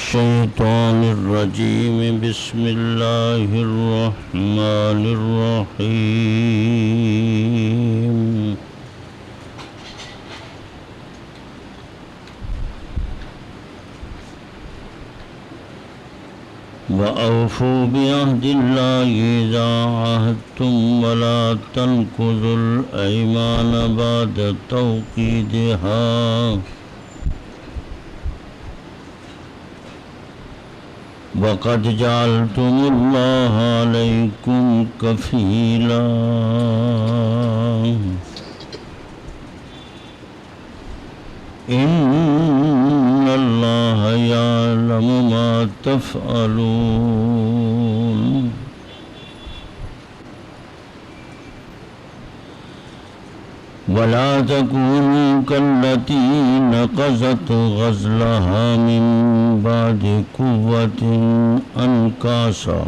الشيطان الرجيم بسم الله الرحمن الرحيم وأوفوا بعهد الله إذا عاهدتم ولا تنقضوا الأيمان بعد توكيدها وقد جعلتم الله عليكم كفيلا إن الله يعلم ما تفعلون ولا تكونوا كالتي نقضت غزلها من بعد قوة أنكاسا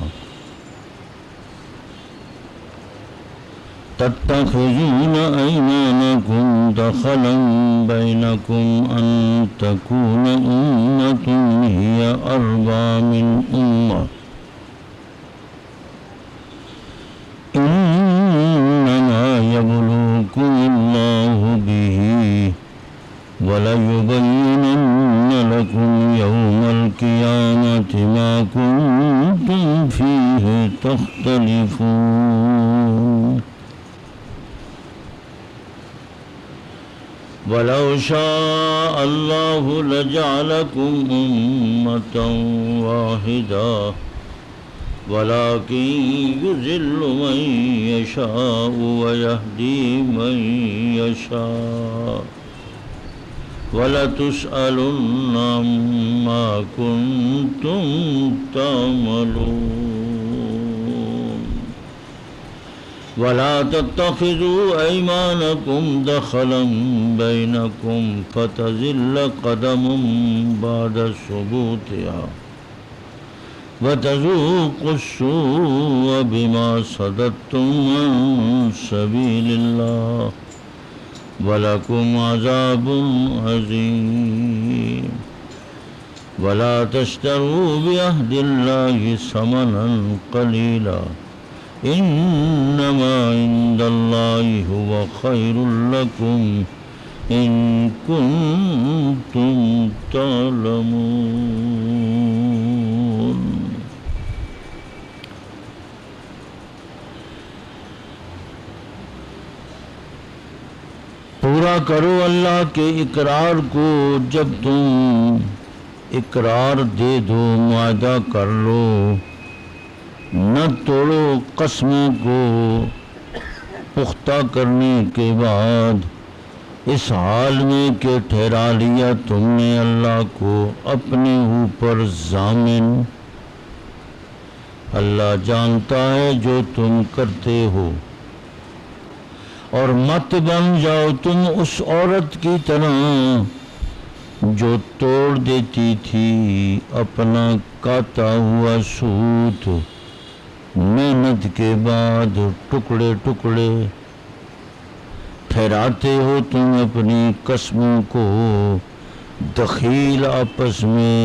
تتخذون أيمانكم دخلا بينكم أن تكون أمة هي أربى من أمة إنما يبلوكم الله به وليبينن لكم يوم القيامة ما كنتم فيه تختلفون ولو شاء الله لجعلكم أمة واحدة ولكن يذل من يشاء ويهدي من يشاء وَلَتُسْأَلُنَّ عَمَّا كُنتُمْ تَعْمَلُونَ وَلَا تَتَّخِذُوا أَيْمَانَكُمْ دَخَلًا بَيْنَكُمْ فَتَزِلَّ قَدَمٌ بَعْدَ ثُبُوتِهَا وَتَذُوقُوا السُّوءَ بِمَا صَدَدتُّمْ عَنْ سَبِيلِ اللَّهِ وَلَكُمْ عَذَابٌ عَظِيمٌ وَلَا تَشْتَرُوا بِعَهْدِ اللَّهِ ثَمَنًا قَلِيلًا إِنَّمَا عِندَ اللَّهِ هُوَ خَيْرٌ لَكُمْ إِن كُنتُمْ تَعْلَمُونَ پورا کرو اللہ کے اقرار کو، جب تم اقرار دے دو معاہدہ کر لو، نہ توڑو قسموں کو پختہ کرنے کے بعد اس حال میں کہ ٹھہرا لیا تم نے اللہ کو اپنے اوپر ضامن۔ اللہ جانتا ہے جو تم کرتے ہو، اور مت بن جاؤ تم اس عورت کی طرح جو توڑ دیتی تھی اپنا کاتا ہوا سوت محنت کے بعد ٹکڑے ٹکڑے۔ ٹھہراتے ہو تم اپنی قسموں کو دخیل آپس میں،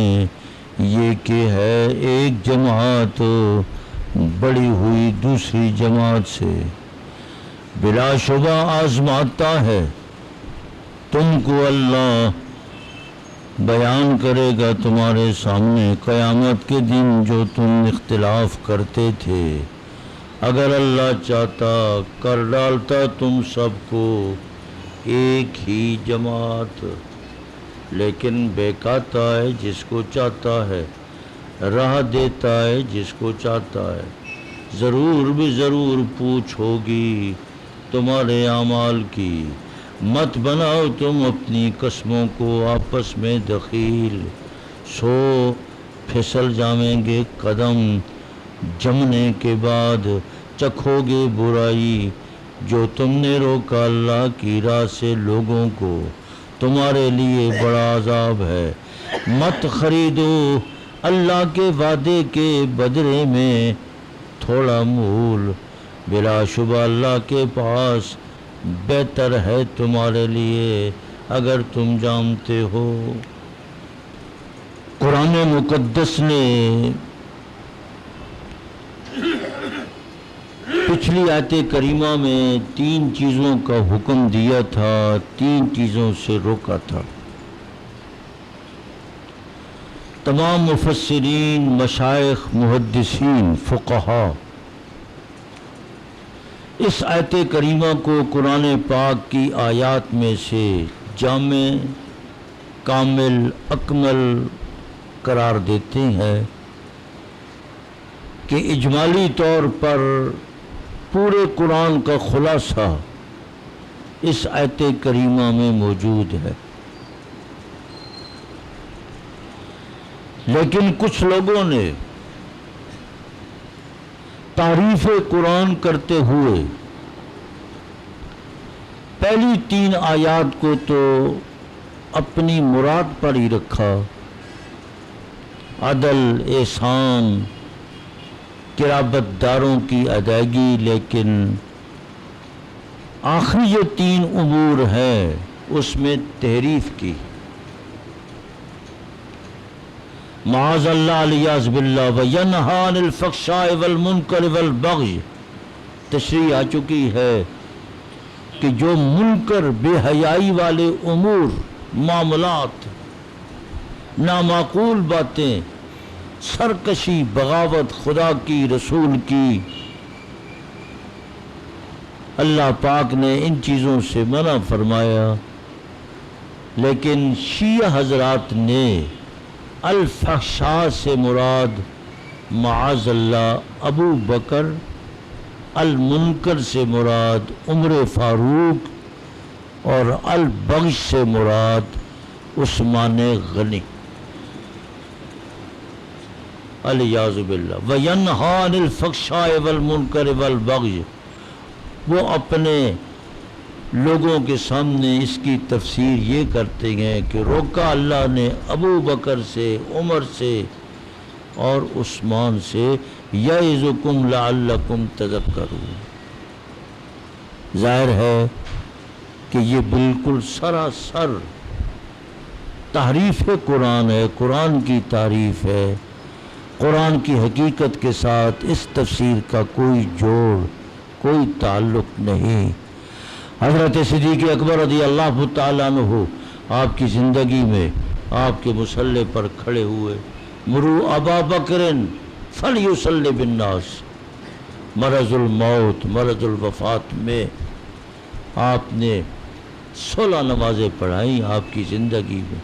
یہ کہ ہے ایک جماعت بڑی ہوئی دوسری جماعت سے۔ بلا شبہ آزماتا ہے تم کو اللہ، بیان کرے گا تمہارے سامنے قیامت کے دن جو تم اختلاف کرتے تھے۔ اگر اللہ چاہتا کر ڈالتا تم سب کو ایک ہی جماعت، لیکن بہکاتا ہے جس کو چاہتا ہے، راہ دیتا ہے جس کو چاہتا ہے۔ ضرور بھی ضرور پوچھ ہوگی تمہارے اعمال کی، مت بناؤ تم اپنی قسموں کو آپس میں دخیل، سو پھسل جائیں گے قدم، جمنے کے بعد چکھو گے برائی جو تم نے روکا اللہ کی راہ سے لوگوں کو، تمہارے لیے بڑا عذاب ہے۔ مت خریدو اللہ کے وعدے کے بدلے میں تھوڑا مول، بلا شبہ اللہ کے پاس بہتر ہے تمہارے لیے اگر تم جانتے ہو۔ قرآن قرآن مقدس نے پچھلی آیت کریمہ میں 3 چیزوں کا حکم دیا تھا، 3 چیزوں سے روکا تھا۔ تمام مفسرین، مشائخ، محدثین، فقہا اس آیت کریمہ کو قرآن پاک کی آیات میں سے جامع، کامل، اکمل قرار دیتے ہیں کہ اجمالی طور پر پورے قرآن کا خلاصہ اس آیت کریمہ میں موجود ہے۔ لیکن کچھ لوگوں نے تعریف قرآن کرتے ہوئے پہلی 3 آیات کو تو اپنی مراد پر ہی رکھا، عدل، احسان، قرابت داروں کی ادائیگی، لیکن آخری جو 3 امور ہیں اس میں تحریف کی۔ معاذ اللہ علیاذ باللہ، وَيَنْهَا عَنِ الْفَحْشَاءِ وَالْمُنْكَرِ وَالْبَغْيِ، تشریح آ چکی ہے کہ جو منکر، بے حیائی والے امور، معاملات، نامعقول باتیں، سرکشی، بغاوت خدا کی، رسول کی، اللہ پاک نے ان چیزوں سے منع فرمایا۔ لیکن شیعہ حضرات نے الفحشاء سے مراد معاذ اللہ ابو بکر، المنکر سے مراد عمر فاروق، اور البغی سے مراد عثمان غنی، علیاذ باللہ۔ وَيَنْهَا عَنِ الْفَحْشَاءِ وَالْمُنْكَرِ وَالْبَغْيِ، وہ اپنے لوگوں کے سامنے اس کی تفسیر یہ کرتے ہیں کہ روکا اللہ نے ابو بکر سے، عمر سے اور عثمان سے، یعظکم لعلکم تذکرون۔ ظاہر ہے کہ یہ بالکل سراسر تحریف قرآن ہے، قرآن کی تعریف ہے۔ قرآن کی حقیقت کے ساتھ اس تفسیر کا کوئی جوڑ، کوئی تعلق نہیں۔ حضرت صدیق اکبر رضی اللہ تعالیٰ عنہ آپ کی زندگی میں آپ کے مصلی پر کھڑے ہوئے، مرو ابا بکر فلیصلی بالناس، مرض الموت، مرض الوفات میں آپ نے 16 نمازیں پڑھائیں آپ کی زندگی میں۔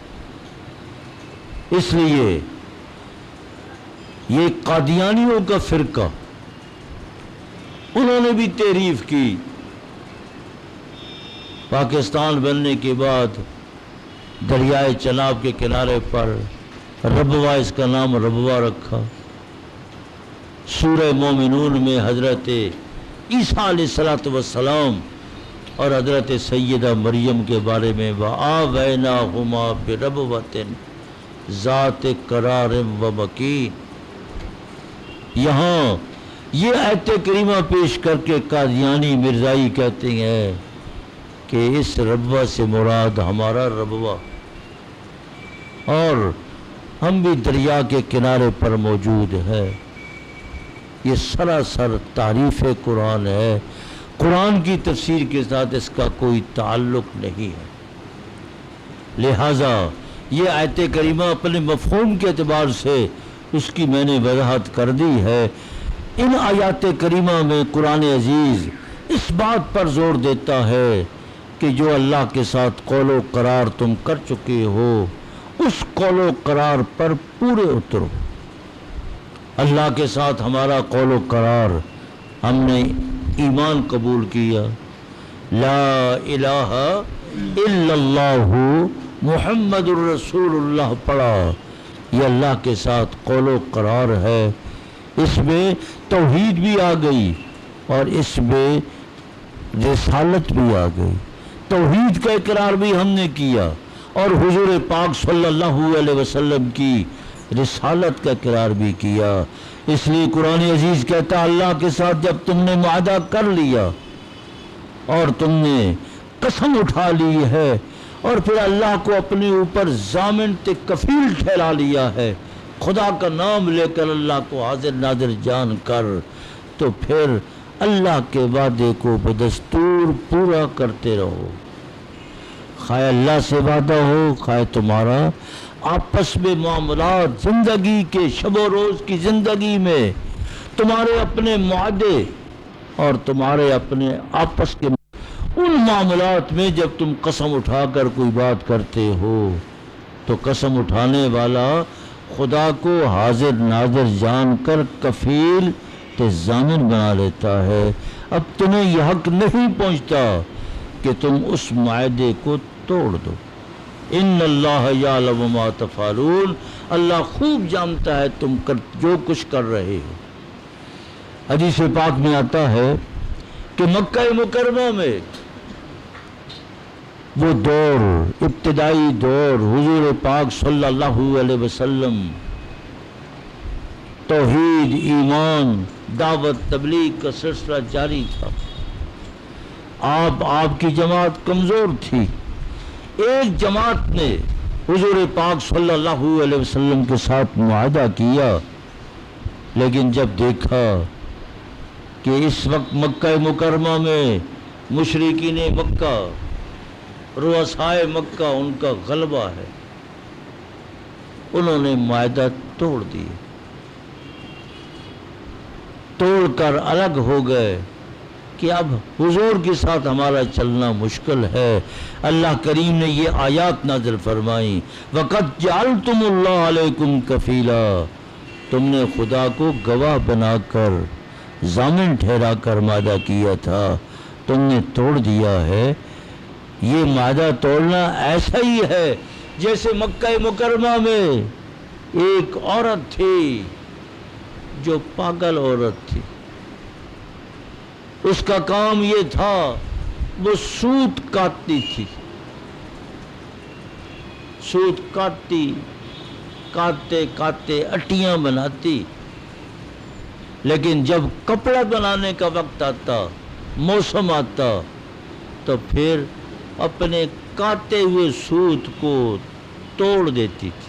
اس لیے یہ قادیانیوں کا فرقہ، انہوں نے بھی تعریف کی۔ پاکستان بننے کے بعد دریائے چناب کے کنارے پر ربوہ، اس کا نام ربوہ رکھا۔ سورہ مومنون میں حضرت عیسیٰ علیہ السلام اور حضرت سیدہ مریم کے بارے میں وَآوَيْنَاهُمَا بِرَبْوَةٍ ذَاتِ قَرَارٍ وَمَكِينٍ، یہاں یہ آیت کریمہ پیش کر کے قادیانی مرزائی کہتے ہیں کہ اس ربوہ سے مراد ہمارا ربوہ، اور ہم بھی دریا کے کنارے پر موجود ہے۔ یہ سراسر تعریف قرآن ہے، قرآن کی تفسیر کے ساتھ اس کا کوئی تعلق نہیں ہے۔ لہٰذا یہ آیت کریمہ اپنے مفہوم کے اعتبار سے اس کی میں نے وضاحت کر دی ہے۔ ان آیات کریمہ میں قرآن عزیز اس بات پر زور دیتا ہے کہ جو اللہ کے ساتھ قول و قرار تم کر چکے ہو، اس قول و قرار پر پورے اترو۔ اللہ کے ساتھ ہمارا قول و قرار، ہم نے ایمان قبول کیا، لا الہ الا اللہ محمد الرسول اللہ پڑھا، یہ اللہ کے ساتھ قول و قرار ہے۔ اس میں توحید بھی آ گئی اور اس میں رسالت بھی آ گئی۔ توحید کا اقرار بھی ہم نے کیا اور حضور پاک صلی اللہ علیہ وسلم کی رسالت کا اقرار بھی کیا۔ اس لیے قرآن عزیز کہتا ہے اللہ کے ساتھ جب تم نے معاہدہ کر لیا اور تم نے قسم اٹھا لی ہے اور پھر اللہ کو اپنے اوپر ضامن کفیل ٹھہرا لیا ہے، خدا کا نام لے کر اللہ کو حاضر ناظر جان کر، تو پھر اللہ کے وعدے کو بدستور پورا کرتے رہو۔ خواہ اللہ سے وعدہ ہو، خواہ تمہارا آپس میں معاملات، زندگی کے شب و روز کی زندگی میں تمہارے اپنے معاہدے اور تمہارے اپنے آپس کے ان معاملات میں جب تم قسم اٹھا کر کوئی بات کرتے ہو تو قسم اٹھانے والا خدا کو حاضر ناظر جان کر کفیل تے ضامن بنا لیتا ہے۔ اب تمہیں یہ حق نہیں پہنچتا کہ تم اس معاہدے کو توڑ دو۔ ان اللہ یعلم ما تفعلون، اللہ خوب جانتا ہے تم جو کچھ کر رہے ہو۔ حدیث پاک میں آتا ہے کہ مکہ مکرمہ میں وہ دور، ابتدائی دور، حضور پاک صلی اللہ علیہ وسلم توحید، ایمان، دعوت، تبلیغ کا سلسلہ جاری تھا۔ آپ کی جماعت کمزور تھی۔ ایک جماعت نے حضور پاک صلی اللہ علیہ وسلم کے ساتھ معاہدہ کیا، لیکن جب دیکھا کہ اس وقت مکہ مکرمہ میں مشرکین مکہ، رؤسائے مکہ، ان کا غلبہ ہے، انہوں نے معاہدہ توڑ دیا، توڑ کر الگ ہو گئے کہ اب حضور کے ساتھ ہمارا چلنا مشکل ہے۔ اللہ کریم نے یہ آیات نازل فرمائی، وَقَدْ جَعَلْتُمُ اللَّهَ عَلَيْكُمْ كَفِيلًا، تم نے خدا کو گواہ بنا کر، ضامن ٹھہرا کر معاہدہ کیا تھا، تم نے توڑ دیا ہے۔ یہ معاہدہ توڑنا ایسا ہی ہے جیسے مکہ مکرمہ میں ایک عورت تھی جو پاگل عورت تھی، اس کا کام یہ تھا وہ سوت کاٹتی تھی، سوت کاٹتی، کاٹتے کاٹتے اٹیاں بناتی، لیکن جب کپڑا بنانے کا وقت آتا، موسم آتا، تو پھر اپنے کاٹے ہوئے سوت کو توڑ دیتی تھی۔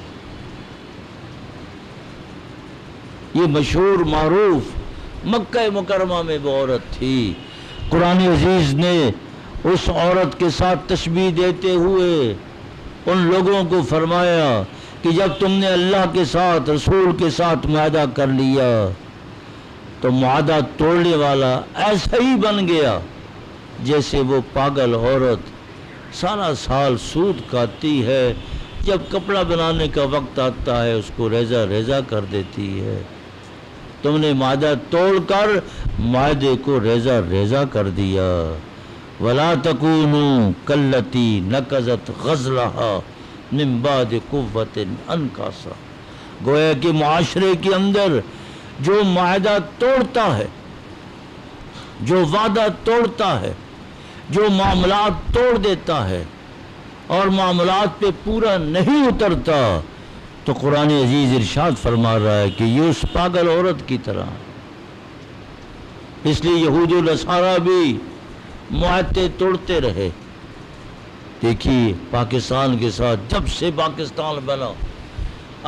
یہ مشہور معروف مکہ مکرمہ میں وہ عورت تھی۔ قرآن عزیز نے اس عورت کے ساتھ تشبیہ دیتے ہوئے ان لوگوں کو فرمایا کہ جب تم نے اللہ کے ساتھ، رسول کے ساتھ معاہدہ کر لیا تو معاہدہ توڑنے والا ایسا ہی بن گیا جیسے وہ پاگل عورت سارا سال سود کھاتی ہے، جب کپڑا بنانے کا وقت آتا ہے اس کو ریزہ ریزہ کر دیتی ہے۔ تم نے معاہدہ توڑ کر معاہدے کو ریزہ ریزہ کر دیا۔ وَلَا تَكُونُوا كَالَّتِي نَقَضَتْ غَزْلَهَا مِن بَعْدِ قُوَّةٍ أَنْكَاثًا، گویا کہ معاشرے کے اندر جو معاہدہ توڑتا ہے، جو وعدہ توڑتا ہے، جو معاملات توڑ دیتا ہے اور معاملات پہ پورا نہیں اترتا، تو قرآن عزیز ارشاد فرما رہا ہے کہ یہ اس پاگل عورت کی طرح۔ اس لیے یہود و نصارہ بھی معاہدے توڑتے رہے۔ دیکھیے پاکستان کے ساتھ، جب سے پاکستان بنا،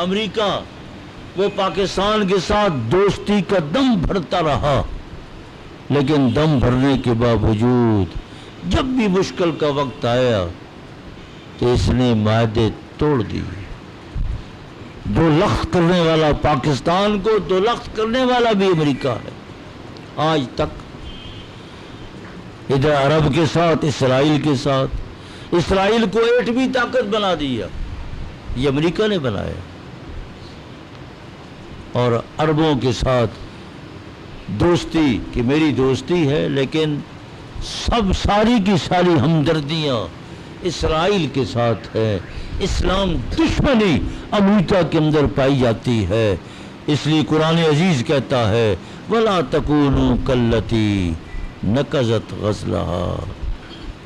امریکہ وہ پاکستان کے ساتھ دوستی کا دم بھرتا رہا، لیکن دم بھرنے کے باوجود جب بھی مشکل کا وقت آیا تو اس نے معاہدے توڑ دیے۔ دو لخت کرنے والا پاکستان کو دو لخت کرنے والا بھی امریکہ ہے آج تک۔ ادھر عرب کے ساتھ، اسرائیل کے ساتھ، اسرائیل کو ایٹمی طاقت بنا دیا، یہ امریکہ نے بنایا، اور عربوں کے ساتھ دوستی کہ میری دوستی ہے، لیکن ساری کی ساری ہمدردیاں اسرائیل کے ساتھ ہے۔ اسلام دشمنی امریکہ کے اندر پائی جاتی ہے۔ اس لیے قرآن عزیز کہتا ہے وَلَا تَكُونُوا كَالَّتِي نَقَضَتْ غَزْلَهَا،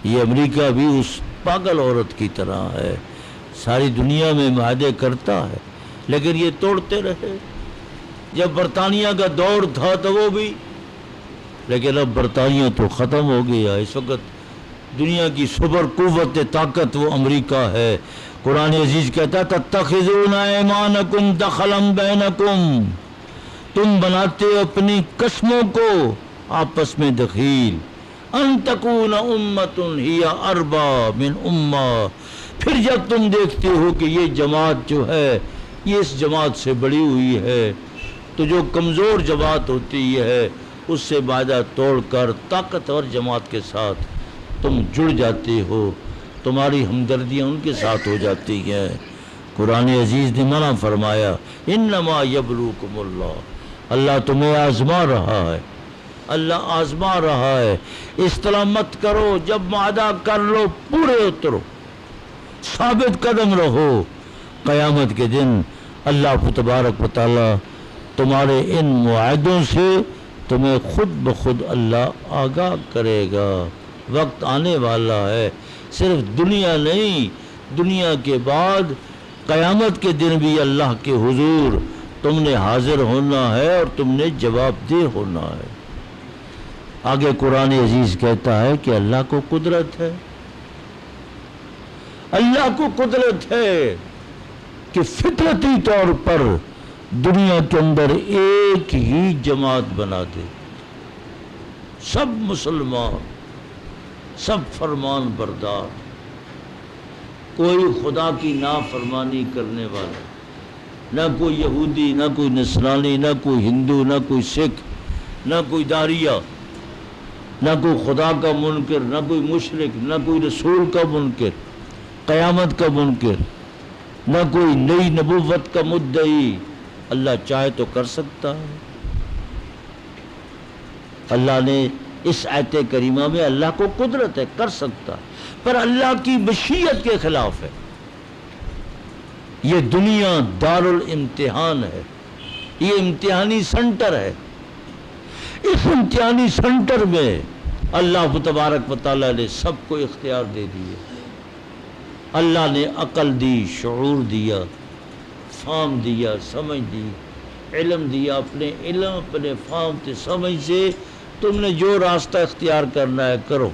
یہ امریکہ بھی اس پاگل عورت کی طرح ہے، ساری دنیا میں معاہدے کرتا ہے لیکن یہ توڑتے رہے۔ جب برطانیہ کا دور تھا تو وہ بھی، لیکن اب برطانیہ تو ختم ہو گیا۔ اس وقت دنیا کی سپر قوت طاقت وہ امریکہ ہے۔ قرآن عزیز کہتا تتخذون ایمانکم دخلا بینکم، تم بناتے ہو اپنی قسموں کو آپس میں دخیل، ان تکون امۃ ہی اربا من امہ، پھر جب تم دیکھتے ہو کہ یہ جماعت جو ہے یہ اس جماعت سے بڑی ہوئی ہے، تو جو کمزور جماعت ہوتی ہے اس سے وعدہ توڑ کر طاقتور جماعت کے ساتھ تم جڑ جاتے ہو، تمہاری ہمدردیاں ان کے ساتھ ہو جاتی ہیں۔ قرآن عزیز نے منع فرمایا انما یبلوکم اللہ، اللہ تمہیں آزما رہا ہے، اللہ آزما رہا ہے، اس طرح مت کرو، جب وعدہ کر لو پورے اترو، ثابت قدم رہو، قیامت کے دن اللہ تبارک و تعالی تمہارے ان معاہدوں سے تمہیں خود بخود اللہ آگاہ کرے گا۔ وقت آنے والا ہے، صرف دنیا نہیں، دنیا کے بعد قیامت کے دن بھی اللہ کے حضور تم نے حاضر ہونا ہے اور تم نے جواب دہ ہونا ہے۔ آگے قرآن عزیز کہتا ہے کہ اللہ کو قدرت ہے، اللہ کو قدرت ہے کہ فطرتی طور پر دنیا کے اندر ایک ہی جماعت بنا دے، سب مسلمان، سب فرمان بردار، کوئی خدا کی نافرمانی کرنے والا، نہ کوئی یہودی، نہ کوئی نصرانی، نہ کوئی ہندو، نہ کوئی سکھ، نہ کوئی داریہ، نہ کوئی خدا کا منکر، نہ کوئی مشرک، نہ کوئی رسول کا منکر، قیامت کا منکر، نہ کوئی نئی نبوت کا مدعی۔ اللہ چاہے تو کر سکتا ہے۔ اللہ نے اس آیت کریمہ میں اللہ کو قدرت ہے، کر سکتا ہے، پر اللہ کی مشیت کے خلاف ہے۔ یہ دنیا دار الامتحان ہے، یہ امتحانی سنٹر ہے۔ اس امتحانی سنٹر میں اللہ تبارک و تعالیٰ نے سب کو اختیار دے دیے۔ اللہ نے عقل دی، شعور دیا، فہم دیا، سمجھ دی، علم دیا۔ اپنے علم، اپنے فہم سے، سمجھ سے تم نے جو راستہ اختیار کرنا ہے کرو۔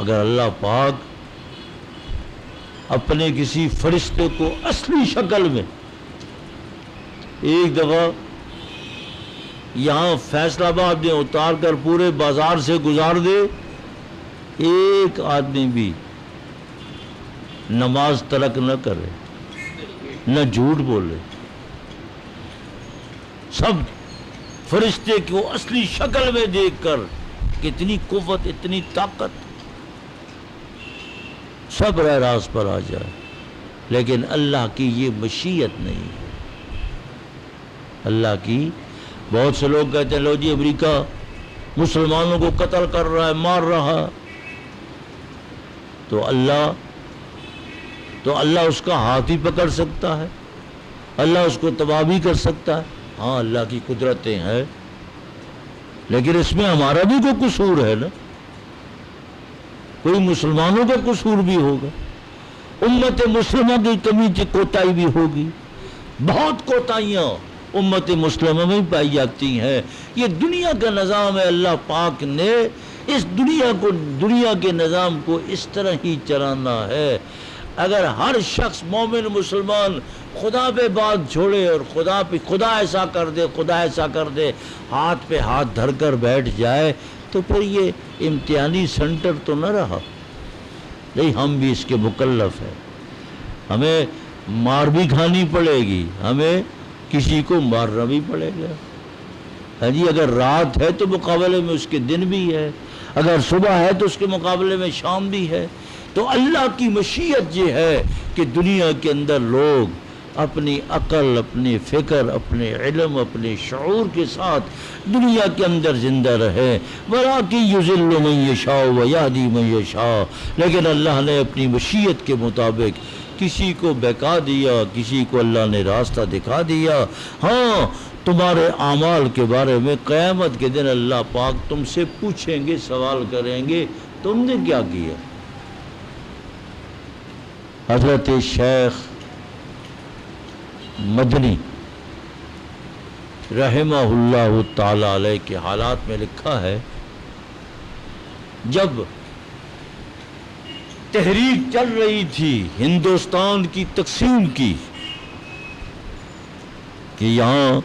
اگر اللہ پاک اپنے کسی فرشتے کو اصلی شکل میں ایک دفعہ یہاں فیصل آباد میں اتار کر پورے بازار سے گزار دے، ایک آدمی بھی نماز ترک نہ کرے، نہ جھوٹ بولے، سب فرشتے کو اصلی شکل میں دیکھ کر کتنی قوت، اتنی طاقت، سب راہ راست پر آ جائے، لیکن اللہ کی یہ مشیت نہیں ہے۔ اللہ کی، بہت سے لوگ کہتے ہیں لو جی امریکہ مسلمانوں کو قتل کر رہا ہے، مار رہا، تو اللہ اس کا ہاتھ ہی پکڑ سکتا ہے، اللہ اس کو تباہ بھی کر سکتا ہے۔ ہاں اللہ کی قدرتیں ہیں، لیکن اس میں ہمارا بھی کوئی قصور ہے نا، کوئی مسلمانوں کا قصور بھی ہوگا، امت مسلمہ کی کمی کی کوتاہی بھی ہوگی۔ بہت کوتاہیاں امت مسلمہ میں پائی جاتی ہیں۔ یہ دنیا کا نظام ہے، اللہ پاک نے اس دنیا کے نظام کو اس طرح ہی چلانا ہے۔ اگر ہر شخص مومن مسلمان خدا پہ بات چھوڑے اور خدا ایسا کر دے، خدا ایسا کر دے، ہاتھ پہ ہاتھ دھر کر بیٹھ جائے، تو پھر یہ امتحانی سنٹر تو نہ رہا۔ نہیں، ہم بھی اس کے مکلف ہیں، ہمیں مار بھی کھانی پڑے گی، ہمیں کسی کو مارنا بھی پڑے گا۔ ہاں جی، اگر رات ہے تو مقابلے میں اس کے دن بھی ہے، اگر صبح ہے تو اس کے مقابلے میں شام بھی ہے۔ تو اللہ کی مشیت یہ ہے کہ دنیا کے اندر لوگ اپنی عقل، اپنی فکر، اپنے علم، اپنے شعور کے ساتھ دنیا کے اندر زندہ رہے۔ وَلَٰكِن يُضِلُّ مَن يَشَاءُ وَيَهْدِي مَن يَشَاءُ، لیکن اللہ نے اپنی مشیت کے مطابق کسی کو بہکا دیا، کسی کو اللہ نے راستہ دکھا دیا۔ ہاں، تمہارے اعمال کے بارے میں قیامت کے دن اللہ پاک تم سے پوچھیں گے، سوال کریں گے، تم نے کیا کیا۔ حضرت شیخ مدنی رحمہ اللہ تعالی علیہ کے حالات میں لکھا ہے، جب تحریک چل رہی تھی ہندوستان کی تقسیم کی کہ یہاں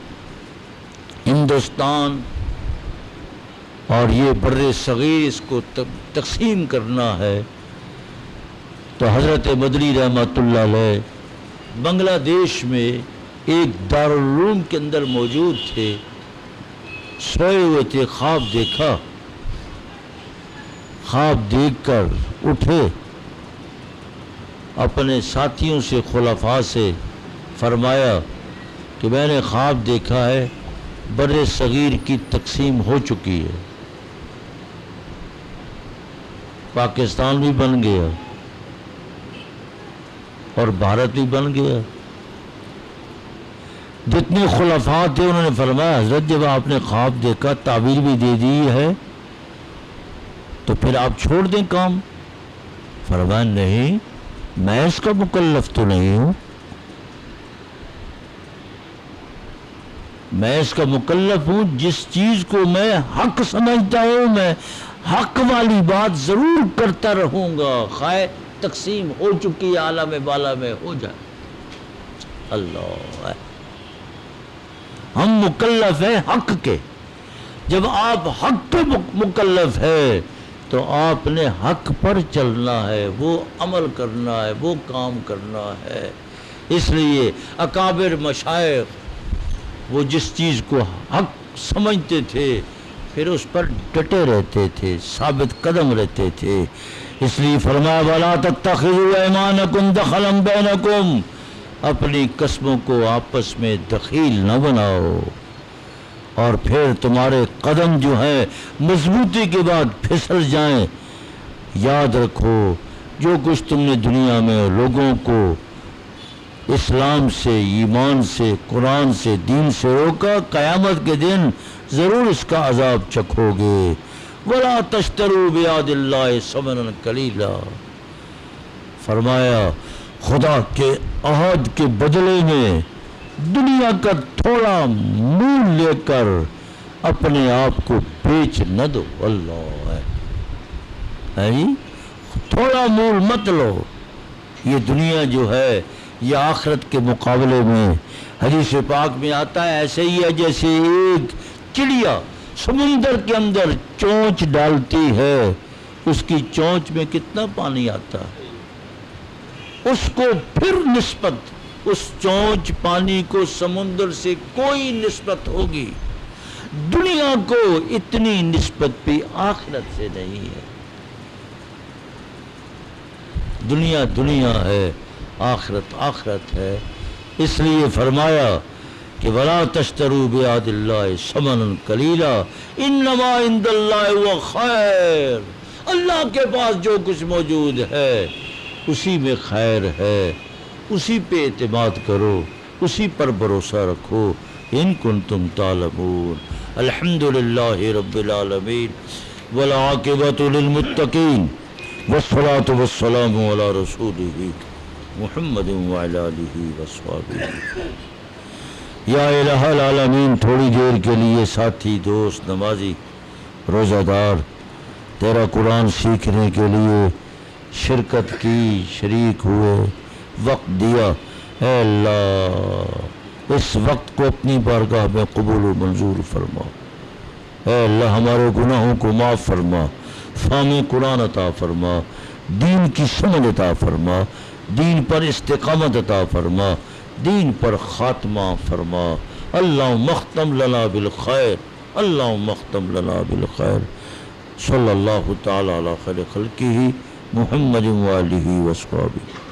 ہندوستان اور یہ بر صغیر اس کو تقسیم کرنا ہے، تو حضرت مدنی رحمۃ اللہ علیہ بنگلہ دیش میں ایک دارالعلوم کے اندر موجود تھے، سوئے ہوئے تھے، خواب دیکھا، خواب دیکھ کر اٹھے، اپنے ساتھیوں سے خلفاء سے فرمایا کہ میں نے خواب دیکھا ہے بر صغیر کی تقسیم ہو چکی ہے، پاکستان بھی بن گیا اور بھارت بھی بن گیا۔ جتنے خلفاء تھے انہوں نے فرمایا حضرت جب آپ نے خواب دیکھا، تعبیر بھی دے دی ہے، تو پھر آپ چھوڑ دیں کام۔ فرمایا نہیں، میں اس کا مکلف تو نہیں ہوں، میں اس کا مکلف ہوں، جس چیز کو میں حق سمجھتا ہوں میں حق والی بات ضرور کرتا رہوں گا، خواہ تقسیم ہو چکی عالم بالا میں ہو جائے۔ اللہ، ہم مکلف ہیں حق کے، جب آپ حق کے مکلف ہے تو آپ نے حق پر چلنا ہے، وہ عمل کرنا ہے، وہ کام کرنا ہے۔ اس لیے اکابر مشائخ وہ جس چیز کو حق سمجھتے تھے پھر اس پر ڈٹے رہتے تھے، ثابت قدم رہتے تھے۔ اس لیے فرمایا وَلَا تَتَّخِذُوا أَيْمَانَكُمْ دَخَلًا بَيْنَكُمْ، اپنی قسموں کو آپس میں دخیل نہ بناؤ، اور پھر تمہارے قدم جو ہیں مضبوطی کے بعد پھسل جائیں۔ یاد رکھو جو کچھ تم نے دنیا میں لوگوں کو اسلام سے، ایمان سے، قرآن سے، دین سے روکا، قیامت کے دن ضرور اس کا عذاب چکھو گے۔ وَلَا تَشْتَرُوا بِعَهْدِ اللَّهِ ثَمَنًا قَلِيلًا، فرمایا خدا کے عہد کے بدلے میں دنیا کا تھوڑا مول لے کر اپنے آپ کو بیچ نہ دو۔ اللہ ہے جی، تھوڑا مول مت لو۔ یہ دنیا جو ہے یہ آخرت کے مقابلے میں، حدیث پاک میں آتا ہے، ایسے ہی ہے جیسے ایک چڑیا سمندر کے اندر چونچ ڈالتی ہے، اس کی چونچ میں کتنا پانی آتا ہے، اس کو پھر نسبت اس چونچ پانی کو سمندر سے کوئی نسبت ہوگی، دنیا کو اتنی نسبت بھی آخرت سے نہیں ہے۔ دنیا دنیا ہے، آخرت آخرت ہے۔ اس لیے فرمایا کہ وَلَا تَشْتَرُوا بِعَهْدِ اللَّهِ ثَمَنًا قَلِيلًا إِنَّمَا عِندَ اللَّهِ هُوَ خَيْرٌ، اللہ کے پاس جو کچھ موجود ہے اسی میں خیر ہے، اسی پہ اعتماد کرو، اسی پر بھروسہ رکھو۔ ان کنتم تعلمون۔ الحمدللہ رب العالمین والعاقبۃ للمتقین والصلاة والسلام علی رسولہ محمد وعلی آلہ وصحبہ۔ یا الہ العالمین، تھوڑی دیر کے لیے ساتھی، دوست، نمازی، روزہ دار تیرا قرآن سیکھنے کے لیے شرکت کی، شریک ہوئے، وقت دیا، اے اللہ اس وقت کو اپنی بارگاہ میں قبول و منظور فرما۔ اے اللہ ہمارے گناہوں کو معاف فرما، فہم قرآن عطا فرما، دین کی سمجھ عطا فرما، دین پر استقامت عطا فرما، دین پر خاتمہ فرما۔ اللہم اختم لنا بالخیر، اللہم اختم لنا بالخیر۔ صلی اللہ تعالی علی خیر خلقہ محمد وآلہ وصحبہ۔